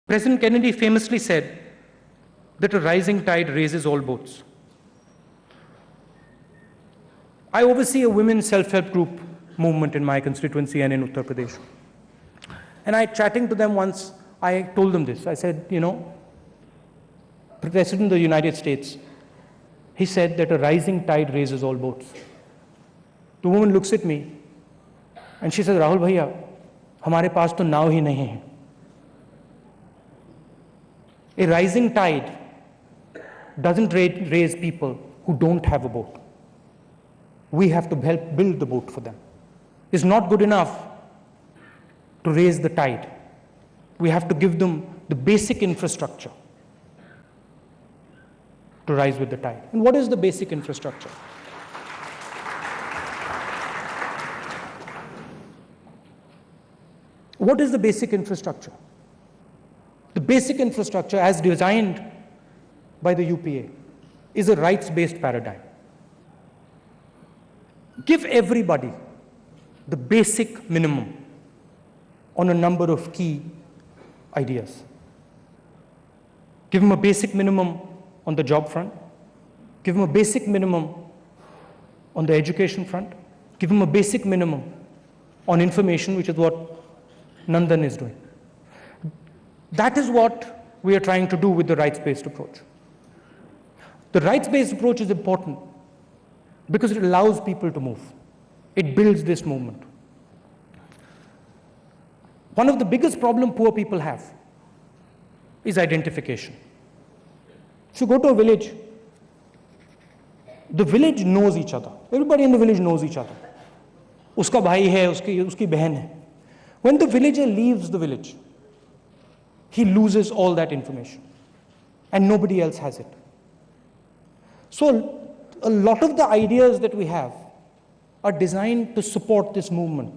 President Kennedy famously said that a rising tide raises all boats. I oversee a women's self-help group movement in my constituency and in Uttar Pradesh. And chatting to them once, I told them this. I said, the President of the United States, he said that a rising tide raises all boats. The woman looks at me and she says, Rahul bhaiya, hamare paas to naw hi nahi hai. A rising tide doesn't raise people who don't have a boat. We have to help build the boat for them. It's not good enough to raise the tide. We have to give them the basic infrastructure to rise with the tide. And what is the basic infrastructure? What is the basic infrastructure? The basic infrastructure, as designed by the UPA, is a rights-based paradigm. Give everybody the basic minimum on a number of key ideas. Give them a basic minimum on the job front. Give them a basic minimum on the education front. Give them a basic minimum on information, which is what Nandan is doing. That is what we are trying to do with the rights-based approach. The rights-based approach is important because it allows people to move. It builds this movement. One of the biggest problems poor people have is identification. If you go to a village, the village knows each other. Everybody in the village knows each other. Uska bhai hai, uski behan hai. When the villager leaves the village, he loses all that information and nobody else has it. So a lot of the ideas that we have are designed to support this movement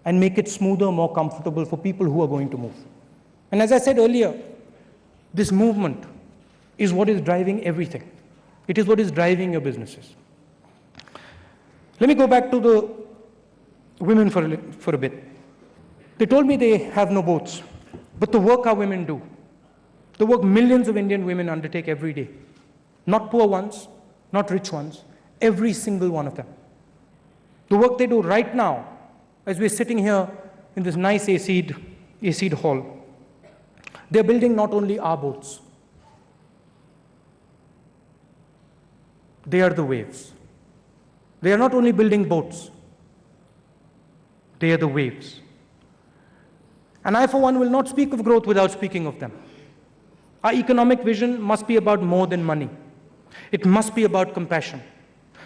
and make it smoother, more comfortable for people who are going to move. And as I said earlier, this movement is what is driving everything. It is what is driving your businesses. Let me go back to the women for a bit. They told me they have no boats, but the work our women do, the work millions of Indian women undertake every day, not poor ones, not rich ones, every single one of them. The work they do right now, as we're sitting here in this nice AC'd hall, they're building not only our boats, they are the waves. They are not only building boats, they are the waves. And I, for one, will not speak of growth without speaking of them. Our economic vision must be about more than money. It must be about compassion.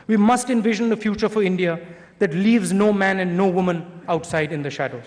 We must envision a future for India that leaves no man and no woman outside in the shadows.